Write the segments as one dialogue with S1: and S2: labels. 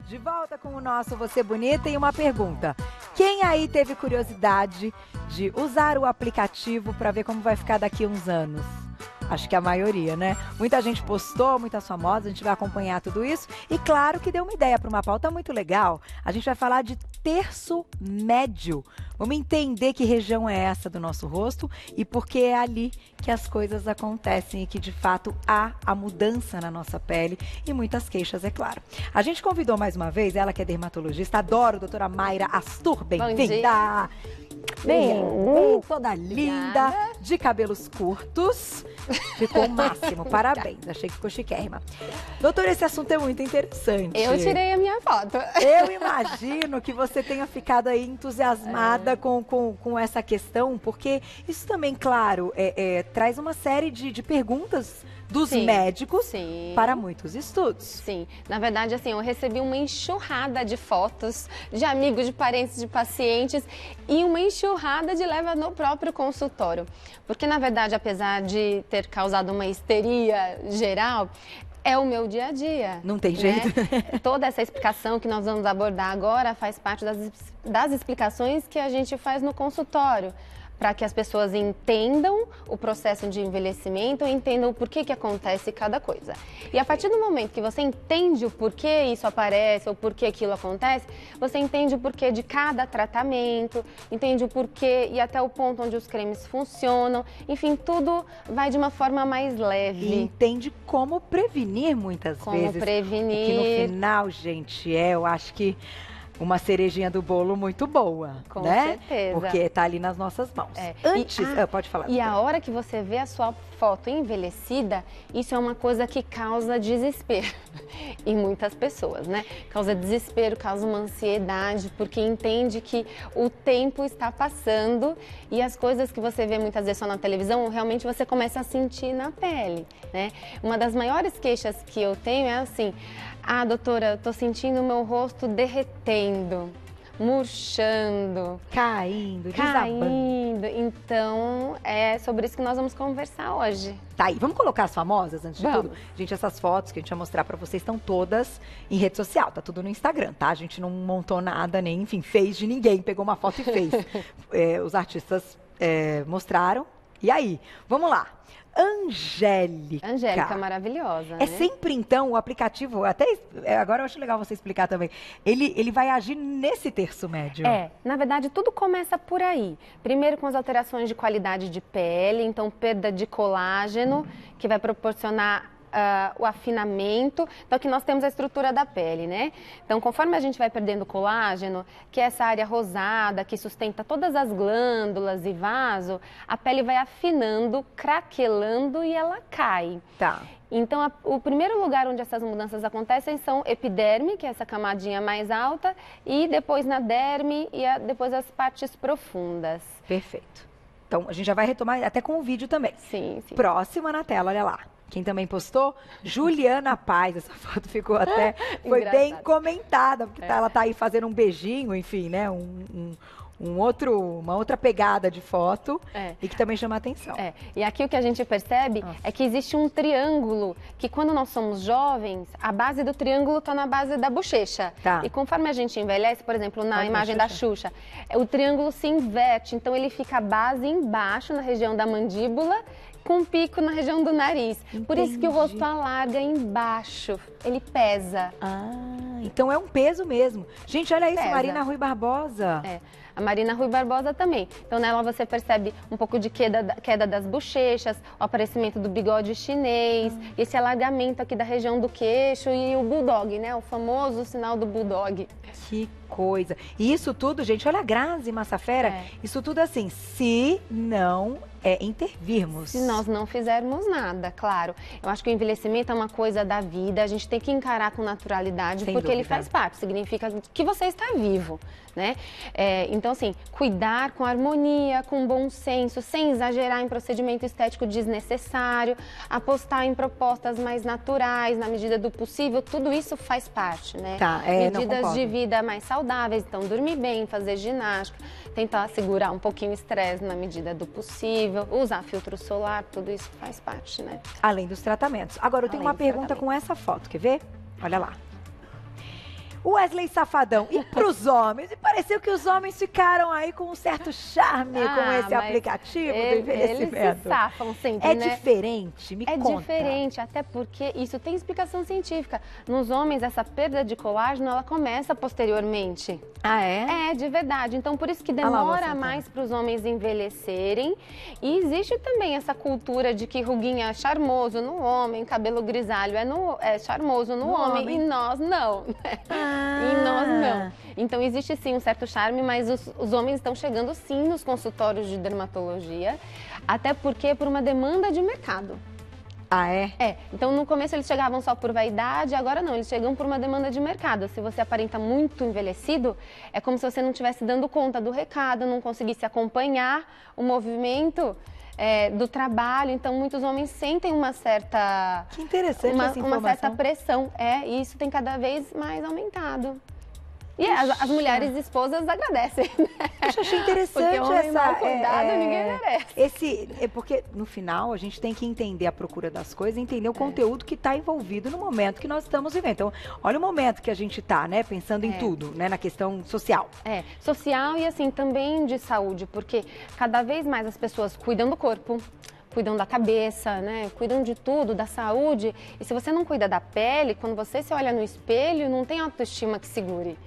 S1: De volta com o nosso Você Bonita e uma pergunta. Quem aí teve curiosidade de usar o aplicativo para ver como vai ficar daqui a uns anos? Acho que a maioria, né? Muita gente postou, muitas famosas, a gente vai acompanhar tudo isso. E claro que deu uma ideia para uma pauta muito legal. A gente vai falar de terço médio. Vamos entender que região é essa do nosso rosto e por que é ali que as coisas acontecem e que de fato há a mudança na nossa pele e muitas queixas, é claro. A gente convidou mais uma vez, ela que é dermatologista, adoro, doutora Mayra Astur, bem-vinda! Bem, toda linda, de cabelos curtos. Ficou o máximo, parabéns, achei que ficou chiquérrima. Doutora, esse assunto é muito interessante.
S2: Eu tirei a minha foto.
S1: Eu imagino que você tenha ficado aí entusiasmada com essa questão, porque isso também, claro, traz uma série de perguntas dos médicos para muitos estudos.
S2: Sim, na verdade, assim, eu recebi uma enxurrada de fotos de amigos, de parentes, de pacientes e uma enxurrada de leva no próprio consultório. Porque, na verdade, apesar de ter causado uma histeria geral, é o meu dia a dia.
S1: Não tem jeito.
S2: Né? Toda essa explicação que nós vamos abordar agora faz parte das explicações que a gente faz no consultório, para que as pessoas entendam o processo de envelhecimento, entendam o porquê que acontece cada coisa. E a partir do momento que você entende o porquê isso aparece, ou porquê aquilo acontece, você entende o porquê de cada tratamento, entende o porquê e até o ponto onde os cremes funcionam. Enfim, tudo vai de uma forma mais leve.
S1: E entende como prevenir muitas vezes.
S2: Como prevenir.
S1: O que no final, gente, eu acho que uma cerejinha do bolo muito boa,
S2: com
S1: né?
S2: certeza.
S1: Porque tá ali nas nossas mãos. Antes, pode falar.
S2: E a hora que você vê a sua foto envelhecida, isso é uma coisa que causa desespero em muitas pessoas, né? Causa desespero, causa uma ansiedade, porque entende que o tempo está passando e as coisas que você vê muitas vezes só na televisão, realmente você começa a sentir na pele, né? Uma das maiores queixas que eu tenho é assim: ah, doutora, eu tô sentindo o meu rosto derretendo, murchando,
S1: caindo, desabando.
S2: Então, é sobre isso que nós vamos conversar hoje.
S1: Tá aí, vamos colocar as famosas antes de
S2: Vamos.
S1: tudo? Gente, essas fotos que a gente vai mostrar pra vocês estão todas em rede social, tá tudo no Instagram, tá? A gente não montou nada, nem, enfim, fez de ninguém, pegou uma foto e fez. Os artistas mostraram. E aí, vamos lá. Angélica.
S2: Angélica, maravilhosa, né?
S1: Sempre, então, o aplicativo, até agora eu acho legal você explicar também, ele vai agir nesse terço médio.
S2: Na verdade, tudo começa por aí. Primeiro com as alterações de qualidade de pele, então perda de colágeno, que vai proporcionar o afinamento. Então, aqui nós temos a estrutura da pele, né? Então, conforme a gente vai perdendo colágeno, que é essa área rosada que sustenta todas as glândulas e vaso, a pele vai afinando, craquelando e ela cai.
S1: Tá.
S2: Então, o primeiro lugar onde essas mudanças acontecem são epiderme, que é essa camadinha mais alta, e depois na derme e depois as partes profundas.
S1: Perfeito. Então, a gente já vai retomar até com o vídeo também.
S2: Sim, sim.
S1: Próxima na tela, olha lá. Quem também postou? Juliana Paz. Essa foto ficou até... foi bem comentada, porque ela tá aí fazendo um beijinho, enfim, né? Uma outra pegada de foto e que também chama a atenção.
S2: E aqui o que a gente percebe é que existe um triângulo, que quando nós somos jovens, a base do triângulo está na base da bochecha.
S1: Tá.
S2: E conforme a gente envelhece, por exemplo, na imagem da Xuxa, o triângulo se inverte, então ele fica a base embaixo, na região da mandíbula, com um pico na região do nariz.
S1: Entendi.
S2: Por isso que o rosto alarga embaixo, ele pesa.
S1: Ah, então é um peso mesmo. Gente, olha isso,
S2: Pesa.
S1: Marina Rui Barbosa.
S2: A Marina Rui Barbosa também. Então, nela você percebe um pouco de queda das bochechas, o aparecimento do bigode chinês, esse alargamento aqui da região do queixo e o bulldog, né? O famoso sinal do bulldog.
S1: Que coisa. E isso tudo, gente, olha a Grazi Massafera, isso tudo assim, se não intervirmos.
S2: Se nós não fizermos nada, claro. Eu acho que o envelhecimento é uma coisa da vida, a gente tem que encarar com naturalidade, porque ele faz parte, significa que você está vivo, né? Então, assim, cuidar com harmonia, com bom senso, sem exagerar em procedimento estético desnecessário, apostar em propostas mais naturais, na medida do possível, tudo isso faz parte, né?
S1: Tá,
S2: medidas de vida mais saudáveis, então dormir bem, fazer ginástica, tentar segurar um pouquinho o estresse na medida do possível, usar filtro solar, tudo isso faz parte, né?
S1: Além dos tratamentos. Agora, eu tenho uma pergunta com essa foto, quer ver? Olha lá. Wesley Safadão, e pros homens? E pareceu que os homens ficaram aí com um certo charme com esse aplicativo do envelhecimento.
S2: Eles se safam sempre,
S1: É
S2: né?
S1: diferente? Me conta.
S2: É diferente, até porque isso tem explicação científica. Nos homens, essa perda de colágeno, ela começa posteriormente.
S1: Ah, é?
S2: É, de verdade. Então, por isso que demora mais para os homens envelhecerem. E existe também essa cultura de que ruguinha é charmoso no homem, cabelo grisalho é charmoso no homem, e nós não. E nós não. Então, existe sim um certo charme, mas os homens estão chegando sim nos consultórios de dermatologia, até porque por uma demanda de mercado.
S1: Ah, é?
S2: É. Então, no começo eles chegavam só por vaidade, agora não, eles chegam por uma demanda de mercado. Se você aparenta muito envelhecido, é como se você não estivesse dando conta do recado, não conseguisse acompanhar o movimento do trabalho. Então, muitos homens sentem uma certa...
S1: Que interessante essa informação.
S2: Uma certa pressão. E isso tem cada vez mais aumentado. E as mulheres esposas agradecem, né?
S1: Eu achei interessante
S2: porque homem mal cuidado, ninguém merece.
S1: Porque no final a gente tem que entender a procura das coisas, entender o conteúdo que está envolvido no momento que nós estamos vivendo. Então, olha o momento que a gente está, né? Pensando em tudo, né? Na questão social.
S2: Social e assim, também de saúde, porque cada vez mais as pessoas cuidam do corpo, cuidam da cabeça, né? Cuidam de tudo, da saúde. E se você não cuida da pele, quando você se olha no espelho, não tem autoestima que segure.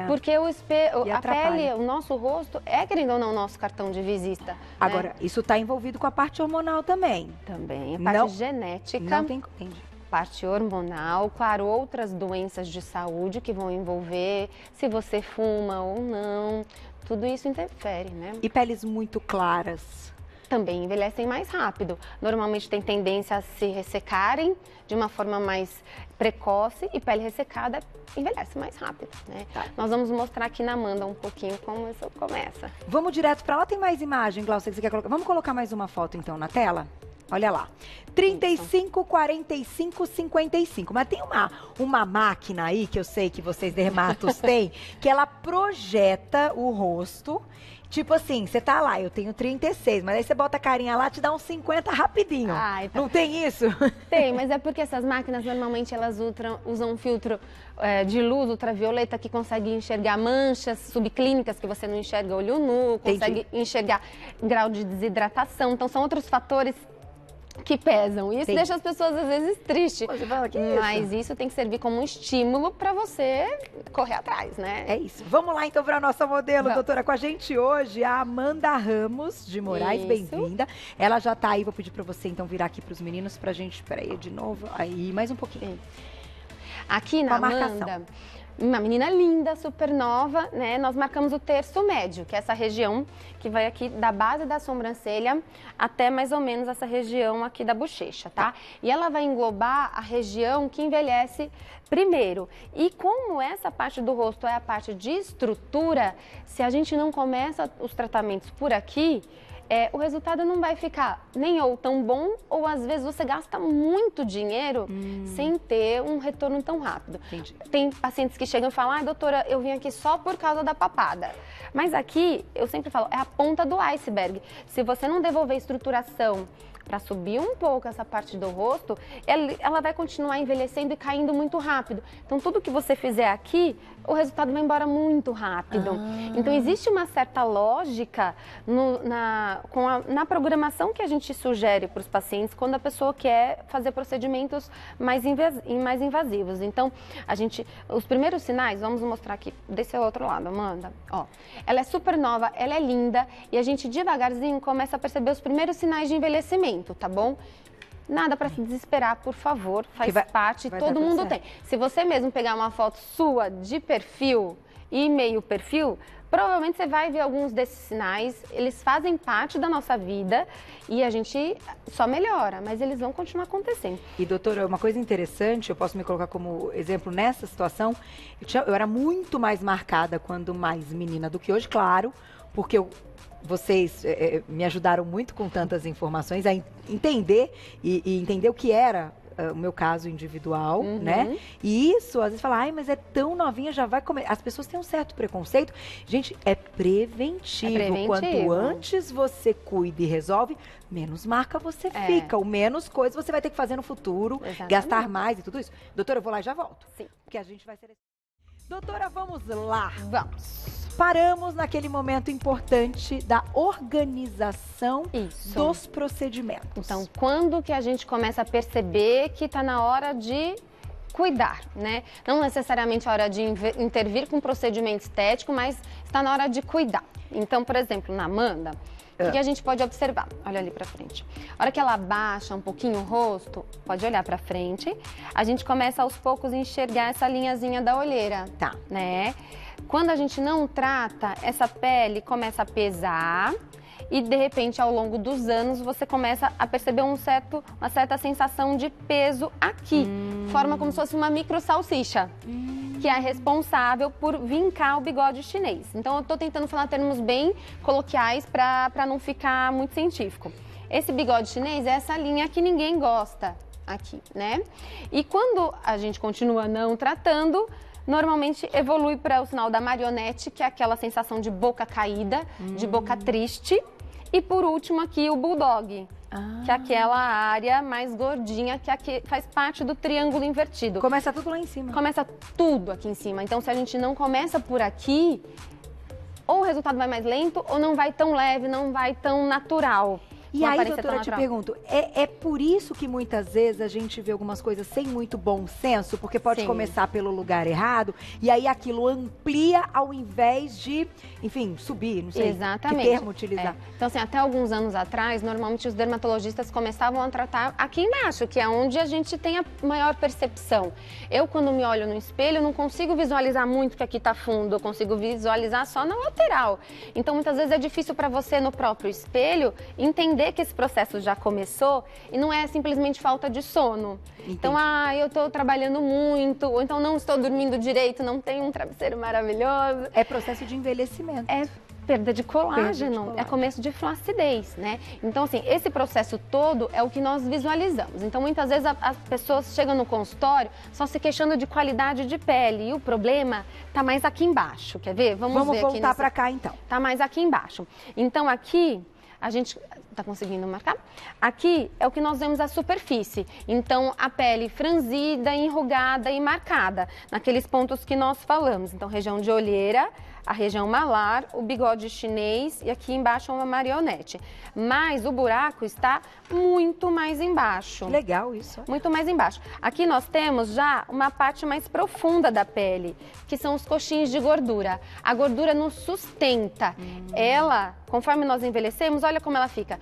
S2: Porque a pele, o nosso rosto, querendo ou não, o nosso cartão de visita.
S1: Agora, isso está envolvido com a parte hormonal também.
S2: Também, a parte genética.
S1: Não tem... Entendi.
S2: Parte hormonal, claro, outras doenças de saúde que vão envolver, se você fuma ou não, tudo isso interfere, né?
S1: E peles muito claras?
S2: Também envelhecem mais rápido. Normalmente tem tendência a se ressecarem de uma forma mais precoce e pele ressecada envelhece mais rápido, né? Nós vamos mostrar aqui na Amanda um pouquinho como isso começa.
S1: Vamos direto para lá, tem mais imagem, Glaucia, que você quer colocar? Vamos colocar mais uma foto então na tela? Olha lá, 35, 45, 55. Mas tem uma máquina aí, que eu sei que vocês dermatos têm, que ela projeta o rosto. Tipo assim, você tá lá, eu tenho 36, mas aí você bota a carinha lá, te dá uns 50 rapidinho.
S2: Então...
S1: Não tem isso?
S2: Tem, mas é porque essas máquinas normalmente elas usam um filtro de luz ultravioleta que consegue enxergar manchas subclínicas que você não enxerga olho nu, consegue enxergar grau de desidratação. Então são outros fatores que pesam. E isso deixa as pessoas, às vezes, tristes. Mas isso tem que servir como um estímulo para você correr atrás, né?
S1: É isso. Vamos lá, então, para a nossa modelo, doutora. Com a gente hoje, a Amanda Ramos de Moraes. Bem-vinda. Ela já tá aí. Vou pedir para você, então, virar aqui para os meninos pra gente... Peraí, de novo. Aí, mais um pouquinho.
S2: Aqui na Amanda... Uma menina linda, super nova, né? Nós marcamos o terço médio, que é essa região que vai aqui da base da sobrancelha até mais ou menos essa região aqui da bochecha, tá? E ela vai englobar a região que envelhece primeiro. E como essa parte do rosto é a parte de estrutura, se a gente não começa os tratamentos por aqui, o resultado não vai ficar nem ou tão bom, ou às vezes você gasta muito dinheiro sem ter um retorno tão rápido.
S1: Entendi.
S2: Tem pacientes que chegam e falam, doutora, eu vim aqui só por causa da papada. Mas aqui, eu sempre falo, é a ponta do iceberg. Se você não devolver estruturação para subir um pouco essa parte do rosto, ela vai continuar envelhecendo e caindo muito rápido. Então, tudo que você fizer aqui, o resultado vai embora muito rápido. Então, existe uma certa lógica na programação que a gente sugere para os pacientes quando a pessoa quer fazer procedimentos mais invasivos. Então, os primeiros sinais, vamos mostrar aqui desse outro lado, Amanda. Ó, ela é super nova, ela é linda e a gente devagarzinho começa a perceber os primeiros sinais de envelhecimento. Tá bom? Nada para se desesperar, por favor, faz parte, todo mundo tem. Se você mesmo pegar uma foto sua de perfil e meio perfil, provavelmente você vai ver alguns desses sinais, eles fazem parte da nossa vida e a gente só melhora, mas eles vão continuar acontecendo.
S1: E doutora, uma coisa interessante, eu posso me colocar como exemplo nessa situação, eu era muito mais marcada quando mais menina do que hoje, claro, porque vocês me ajudaram muito com tantas informações a entender e entender o que era o meu caso individual, né? E isso, às vezes, fala, ai, mas é tão novinha, já vai comer. As pessoas têm um certo preconceito. Gente, é preventivo. Quanto antes você cuida e resolve, menos marca você fica, ou menos coisa você vai ter que fazer no futuro, gastar mais e tudo isso. Doutora, eu vou lá e já volto.
S2: Sim.
S1: Porque a gente vai ser... Doutora, vamos lá.
S2: Vamos.
S1: Paramos naquele momento importante da organização dos procedimentos.
S2: Então, quando que a gente começa a perceber que está na hora de cuidar, né? Não necessariamente a hora de intervir com procedimento estético, mas está na hora de cuidar. Então, por exemplo, na Amanda, o que a gente pode observar? Olha ali pra frente. A hora que ela abaixa um pouquinho o rosto, pode olhar pra frente, a gente começa aos poucos a enxergar essa linhazinha da olheira,
S1: Tá.
S2: né? Quando a gente não trata, essa pele começa a pesar e, de repente, ao longo dos anos, você começa a perceber uma certa sensação de peso aqui. Forma como se fosse uma micro salsicha, que é responsável por vincar o bigode chinês. Então, eu tô tentando falar termos bem coloquiais para não ficar muito científico. Esse bigode chinês é essa linha que ninguém gosta aqui, né? E quando a gente continua não tratando, normalmente evolui para o sinal da marionete, que é aquela sensação de boca caída, de boca triste. E por último aqui o bulldog, que é aquela área mais gordinha, que aqui faz parte do triângulo invertido.
S1: Começa tudo lá em cima.
S2: Começa tudo aqui em cima. Então, se a gente não começa por aqui, ou o resultado vai mais lento, ou não vai tão leve, não vai tão natural.
S1: E aí, doutora, eu te pergunto, é por isso que muitas vezes a gente vê algumas coisas sem muito bom senso, porque pode começar pelo lugar errado, e aí aquilo amplia ao invés de, enfim, subir, não sei
S2: Exatamente.
S1: Que termo utilizar.
S2: Então, assim, até alguns anos atrás, normalmente os dermatologistas começavam a tratar aqui embaixo, que é onde a gente tem a maior percepção. Eu, quando me olho no espelho, não consigo visualizar muito que aqui tá fundo, eu consigo visualizar só na lateral. Então, muitas vezes é difícil para você, no próprio espelho, entender que esse processo já começou e não é simplesmente falta de sono.
S1: Entendi.
S2: Então, eu estou trabalhando muito, ou então não estou dormindo direito, não tenho um travesseiro maravilhoso.
S1: É processo de envelhecimento.
S2: É perda de colágeno, é começo de flacidez, né? Então, assim, esse processo todo é o que nós visualizamos. Então, muitas vezes as pessoas chegam no consultório só se queixando de qualidade de pele e o problema tá mais aqui embaixo, quer ver? Vamos ver
S1: voltar para cá, então.
S2: Tá mais aqui embaixo. Então, aqui a gente tá conseguindo marcar? Aqui é o que nós vemos a superfície. Então, a pele franzida, enrugada e marcada, naqueles pontos que nós falamos. Então, região de olheira, a região malar, o bigode chinês e aqui embaixo uma marionete. Mas o buraco está muito mais embaixo.
S1: Legal isso.
S2: Muito mais embaixo. Aqui nós temos já uma parte mais profunda da pele, que são os coxins de gordura. A gordura nos sustenta. Ela, conforme nós envelhecemos, olha como ela fica.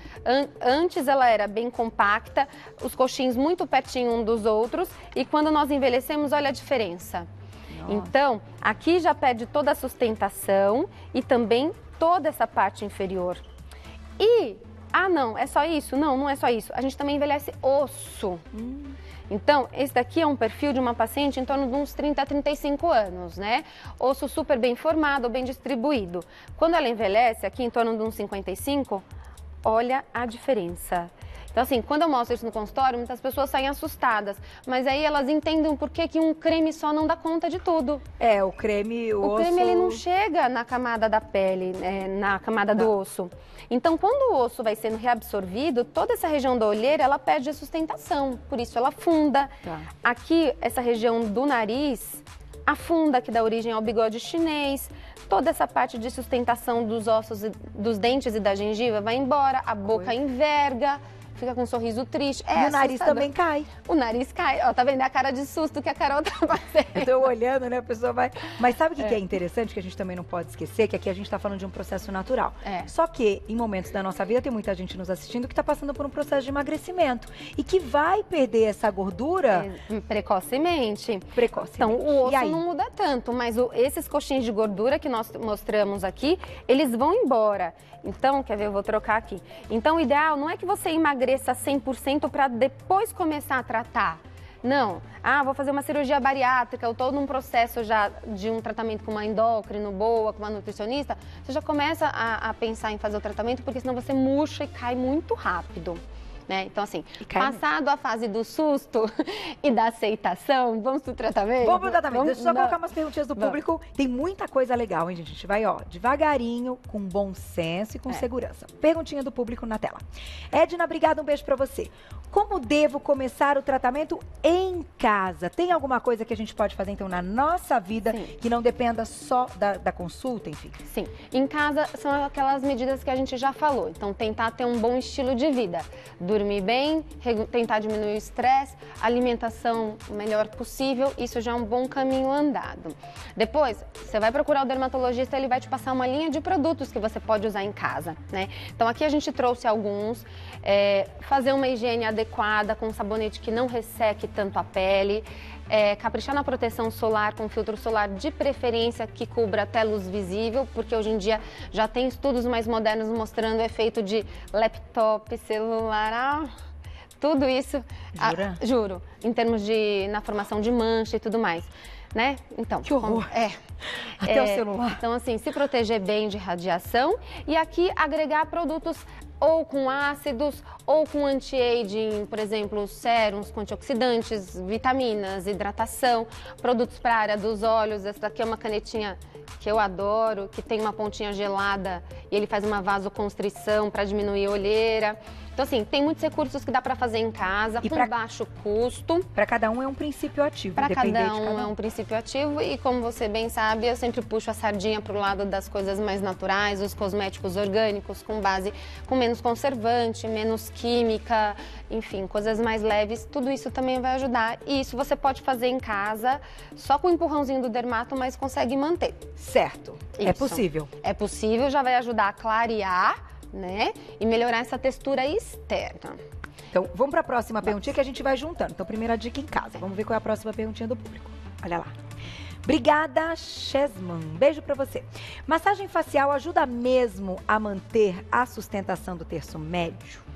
S2: Antes ela era bem compacta, os coxins muito pertinho um dos outros, e quando nós envelhecemos, olha a diferença. Então, aqui já perde toda a sustentação e também toda essa parte inferior. E, não, é só isso? Não, não é só isso. A gente também envelhece osso. Então, esse daqui é um perfil de uma paciente em torno de uns 30 a 35 anos, né? Osso super bem formado, bem distribuído. Quando ela envelhece, aqui em torno de uns 55, olha a diferença. Então, assim, quando eu mostro isso no consultório, muitas pessoas saem assustadas. Mas aí elas entendem por que um creme só não dá conta de tudo.
S1: É, o creme, o osso...
S2: creme, ele não chega na camada da pele, na camada do osso. Então, quando o osso vai sendo reabsorvido, toda essa região da olheira, ela perde a sustentação. Por isso, ela afunda. Aqui, essa região do nariz afunda, que dá origem ao bigode chinês. Toda essa parte de sustentação dos ossos, dos dentes e da gengiva vai embora. A boca enverga. Fica com um sorriso triste.
S1: E o nariz também cai.
S2: O nariz cai. Ó, tá vendo a cara de susto que a Carol tá fazendo.
S1: Eu tô olhando, né? A pessoa vai... Mas sabe o que é interessante, que a gente também não pode esquecer? Que aqui a gente tá falando de um processo natural. Só que, em momentos da nossa vida, tem muita gente nos assistindo que tá passando por um processo de emagrecimento. E que vai perder essa gordura...
S2: Precocemente.
S1: Então,
S2: o osso não muda tanto, mas esses coxins de gordura que nós mostramos aqui, eles vão embora. Então, quer ver? Eu vou trocar aqui. Então, o ideal não é que você emagreça 100% para depois começar a tratar. Não. Vou fazer uma cirurgia bariátrica, eu estou num processo já de um tratamento com uma endócrino boa, com uma nutricionista. Você já começa a pensar em fazer o tratamento, porque senão você murcha e cai muito rápido. né? Então, assim, passado a fase do susto e da aceitação, vamos pro tratamento?
S1: Vamos pro tratamento. Deixa eu só colocar umas perguntinhas do público. Tem muita coisa legal, hein, gente? A gente vai, ó, devagarinho, com bom senso e com segurança. Perguntinha do público na tela. Edna, obrigada, um beijo pra você. Como devo começar o tratamento em casa? Tem alguma coisa que a gente pode fazer, então, na nossa vida, que não dependa só da consulta, enfim?
S2: Sim. Em casa, são aquelas medidas que a gente já falou. Então, tentar ter um bom estilo de vida. Dormir bem, tentar diminuir o estresse, alimentação o melhor possível. Isso já é um bom caminho andado. Depois, você vai procurar o dermatologista, ele vai te passar uma linha de produtos que você pode usar em casa, né? Então, aqui a gente trouxe alguns. Fazer uma higiene adequada, com um sabonete que não resseque tanto a pele, caprichar na proteção solar com filtro solar de preferência que cubra até luz visível, porque hoje em dia já tem estudos mais modernos mostrando o efeito de laptop, celular, tudo isso.
S1: Jura?
S2: Juro, em termos na formação de mancha e tudo mais. Né? Então,
S1: que horror. Até o celular.
S2: Então, assim, se proteger bem de radiação e aqui agregar produtos ou com ácidos ou com anti-aging, por exemplo, sérums com antioxidantes, vitaminas, hidratação, produtos para a área dos olhos. Essa daqui é uma canetinha que eu adoro, que tem uma pontinha gelada e ele faz uma vasoconstrição para diminuir a olheira. Então, assim, tem muitos recursos que dá para fazer em casa, com baixo custo.
S1: Para cada um é um princípio ativo.
S2: Para cada um é um princípio ativo e, como você bem sabe, eu sempre puxo a sardinha para o lado das coisas mais naturais, os cosméticos orgânicos com base, com menos conservante, menos química, enfim, coisas mais leves. Tudo isso também vai ajudar. E isso você pode fazer em casa, só com o empurrãozinho do dermato, mas consegue manter.
S1: Certo. Isso. É possível.
S2: É possível, já vai ajudar a clarear, né? E melhorar essa textura externa.
S1: Então, vamos para a próxima perguntinha que a gente vai juntando. Então, primeira dica em casa. Vamos ver qual é a próxima perguntinha do público. Olha lá. Obrigada, Chesman. Beijo para você. Massagem facial ajuda mesmo a manter a sustentação do terço médio?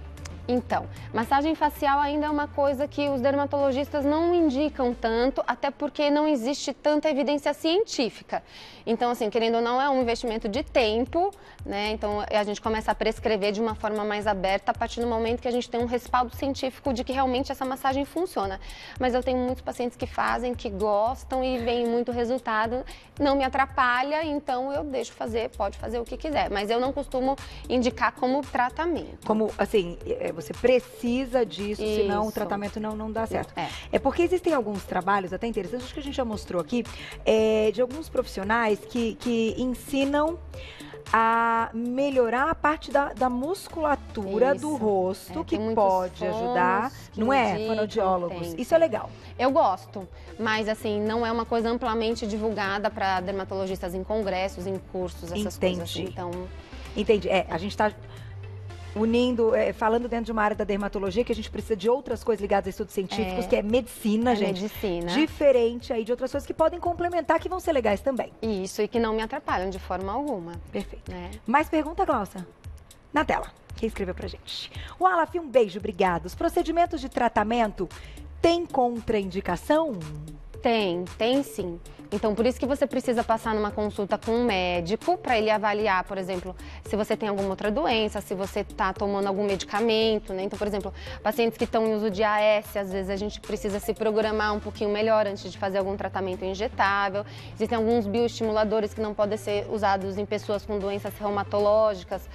S2: Então, massagem facial ainda é uma coisa que os dermatologistas não indicam tanto, até porque não existe tanta evidência científica. Então, assim, querendo ou não, é um investimento de tempo, né? Então, a gente começa a prescrever de uma forma mais aberta a partir do momento que a gente tem um respaldo científico de que realmente essa massagem funciona. Mas eu tenho muitos pacientes que fazem, que gostam e veem muito resultado. Não me atrapalha, então eu deixo fazer, pode fazer o que quiser. Mas eu não costumo indicar como tratamento.
S1: Como, assim, você precisa disso, senão o tratamento não dá certo. É porque existem alguns trabalhos até interessantes, acho que a gente já mostrou aqui, de alguns profissionais que ensinam a melhorar a parte da musculatura do rosto, que pode ajudar, não é? Fonoaudiólogos. Isso é legal.
S2: Eu gosto, mas assim, não é uma coisa amplamente divulgada para dermatologistas em congressos, em cursos, essas coisas assim. Então...
S1: Entendi. A gente está unindo, falando dentro de uma área da dermatologia, que a gente precisa de outras coisas ligadas a estudos científicos, que é medicina, gente.
S2: Medicina.
S1: Diferente aí de outras coisas que podem complementar, que vão ser legais também.
S2: Isso, e que não me atrapalham de forma alguma.
S1: Perfeito. Mais pergunta, Glaucia? Na tela. Quem escreveu pra gente? O Alaf, um beijo, obrigado. Os procedimentos de tratamento têm contraindicação?
S2: Tem sim. Então, por isso que você precisa passar numa consulta com um médico para ele avaliar, por exemplo, se você tem alguma outra doença, se você está tomando algum medicamento, né? Então, por exemplo, pacientes que estão em uso de AS, às vezes a gente precisa se programar um pouquinho melhor antes de fazer algum tratamento injetável. Existem alguns bioestimuladores que não podem ser usados em pessoas com doenças reumatológicas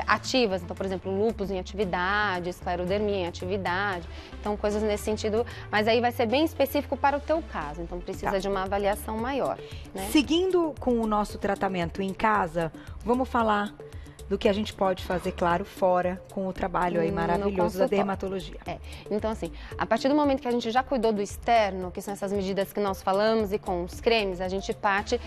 S2: ativas. Então, por exemplo, lúpus em atividade, esclerodermia em atividade. Então, coisas nesse sentido. Mas aí vai ser bem específico para o teu caso. Então, precisa de uma avaliação maior, né?
S1: Seguindo com o nosso tratamento em casa, vamos falar do que a gente pode fazer, claro, fora com o trabalho aí maravilhoso da dermatologia.
S2: Então, assim, a partir do momento que a gente já cuidou do externo, que são essas medidas que nós falamos, e com os cremes, a gente parte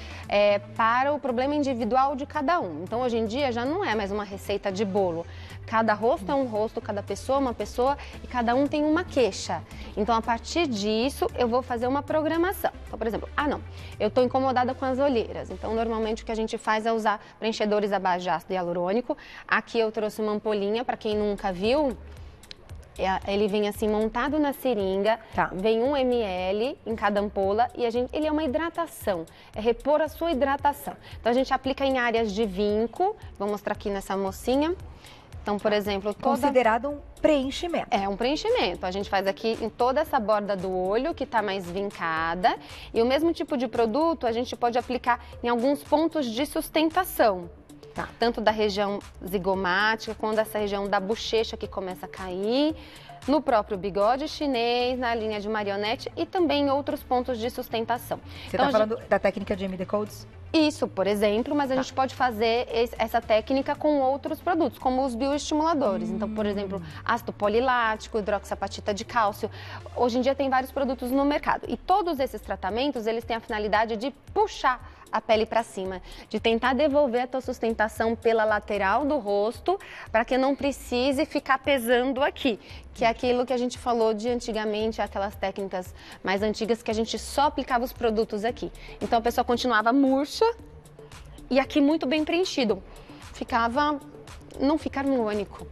S2: para o problema individual de cada um. Então, hoje em dia, já não é mais uma receita de bolo. Cada rosto é um rosto, cada pessoa é uma pessoa e cada um tem uma queixa. Então, a partir disso, eu vou fazer uma programação. Então, por exemplo, eu estou incomodada com as olheiras. Então, normalmente, o que a gente faz é usar preenchedores à base de ácido hialurônico. Aqui eu trouxe uma ampolinha, para quem nunca viu. Ele vem assim montado na seringa, vem 1 ml em cada ampola e ele é uma hidratação, é repor a sua hidratação. Então a gente aplica em áreas de vinco, vou mostrar aqui nessa mocinha. Então, por exemplo,
S1: considerado um preenchimento.
S2: É um preenchimento. A gente faz aqui em toda essa borda do olho, que está mais vincada. E o mesmo tipo de produto a gente pode aplicar em alguns pontos de sustentação.
S1: Tá.
S2: Tanto da região zigomática, quanto dessa região da bochecha que começa a cair, no próprio bigode chinês, na linha de marionete e também em outros pontos de sustentação.
S1: Você está falando da técnica de MD Codes?
S2: Isso, por exemplo, mas a gente pode fazer essa técnica com outros produtos, como os bioestimuladores. Então, por exemplo, ácido polilático, hidroxiapatita de cálcio. Hoje em dia tem vários produtos no mercado. E todos esses tratamentos, eles têm a finalidade de puxar a pele para cima, de tentar devolver a tua sustentação pela lateral do rosto, para que não precise ficar pesando aqui, que é aquilo que a gente falou de antigamente, aquelas técnicas mais antigas que a gente só aplicava os produtos aqui. Então a pessoa continuava murcha e aqui muito bem preenchido. Não fica harmônico.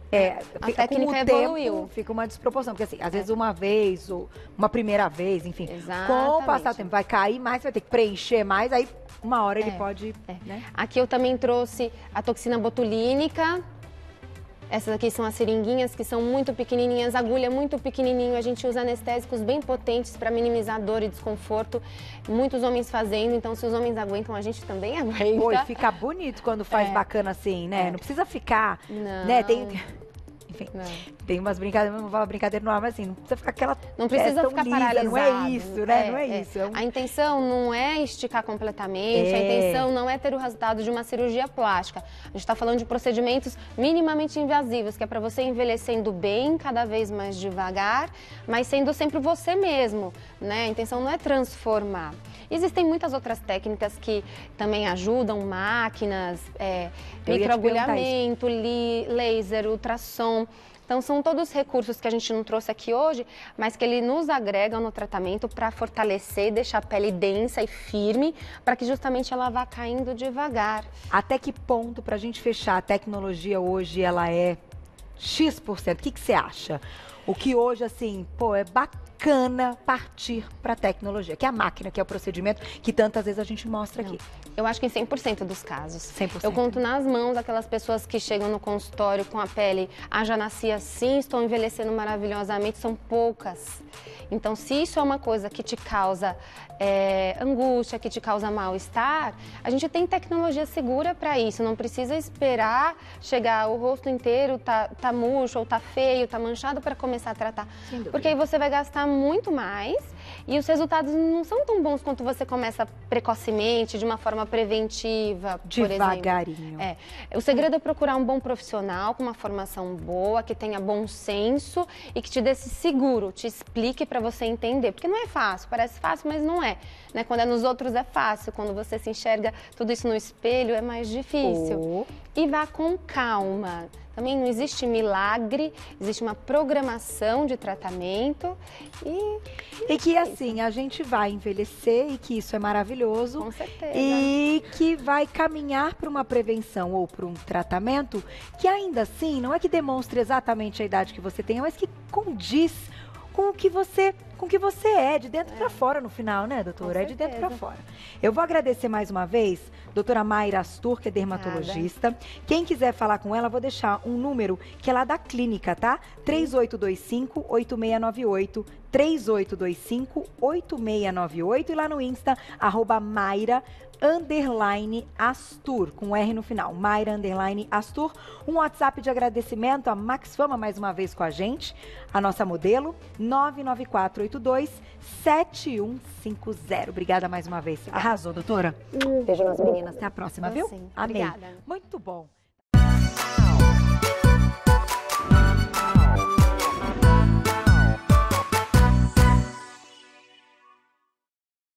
S2: A técnica evoluiu.
S1: Tempo, fica uma desproporção, porque assim, às vezes uma vez, ou uma primeira vez, enfim, com o passar do tempo vai cair mais, vai ter que preencher mais, aí uma hora ele pode... Né?
S2: Aqui eu também trouxe a toxina botulínica. Essas aqui são as seringuinhas, que são muito pequenininhas, agulha muito pequenininho. A gente usa anestésicos bem potentes para minimizar dor e desconforto. Muitos homens fazendo, então se os homens aguentam, a gente também aguenta.
S1: Pô, e fica bonito quando faz bacana assim, né? Não precisa ficar...
S2: Não.
S1: Né? Enfim, tem umas brincadeiras, não vou falar brincadeira no ar, mas assim, não precisa ficar aquela...
S2: Não precisa ficar
S1: lisa,
S2: paralisado.
S1: não é isso, né? Não é isso.
S2: A intenção não é esticar completamente, a intenção não é ter o resultado de uma cirurgia plástica. A gente está falando de procedimentos minimamente invasivos, que é para você envelhecendo bem, cada vez mais devagar, mas sendo sempre você mesmo, né? A intenção não é transformar. Existem muitas outras técnicas que também ajudam, máquinas, microagulhamento, laser, ultrassom. Então, são todos recursos que a gente não trouxe aqui hoje, mas que ele nos agregam no tratamento para fortalecer e deixar a pele densa e firme, para que justamente ela vá caindo devagar.
S1: Até que ponto, para a gente fechar, a tecnologia hoje ela é X%? O que você acha? O que hoje, assim, pô, é bacana partir para a tecnologia, que é a máquina, que é o procedimento que tantas vezes a gente mostra aqui.
S2: Eu acho que em 100% dos casos.
S1: 100%.
S2: Eu conto nas mãos aquelas pessoas que chegam no consultório com a pele, já nasci assim, estou envelhecendo maravilhosamente, são poucas. Então, se isso é uma coisa que te causa angústia, que te causa mal-estar, a gente tem tecnologia segura para isso. Não precisa esperar chegar o rosto inteiro, tá murcho, ou tá feio, tá manchado para começar a tratar. Porque aí você vai gastar muito mais e os resultados não são tão bons quanto você começa precocemente, de uma forma preventiva,
S1: devagarinho.
S2: Por exemplo. O segredo é procurar um bom profissional com uma formação boa, que tenha bom senso e que te dê esse seguro, te explique para você entender. Porque não é fácil, parece fácil, mas não é. Né? Quando é nos outros é fácil, quando você se enxerga tudo isso no espelho é mais difícil. E vá com calma. Também não existe milagre, existe uma programação de tratamento
S1: e que assim, a gente vai envelhecer e que isso é maravilhoso.
S2: Com certeza.
S1: E que vai caminhar para uma prevenção ou para um tratamento que ainda assim não é que demonstre exatamente a idade que você tem, mas que condiz com o que você é, de dentro para fora no final, né, doutora? É de dentro para fora. Eu vou agradecer mais uma vez, doutora Mayra Astur, que é dermatologista. Quem quiser falar com ela, vou deixar um número que é lá da clínica, tá? 3825-8698, 3825-8698 e lá no Insta, @Mayra_Astur, com R no final, Mayra_Astur. Um WhatsApp de agradecimento a Max Fama mais uma vez com a gente, a nossa modelo, 994827150. Obrigada mais uma vez. Arrasou, doutora. Beijo nas meninas. Até a próxima, viu?
S2: Sim.
S1: Amei.
S2: Obrigada.
S1: Muito bom.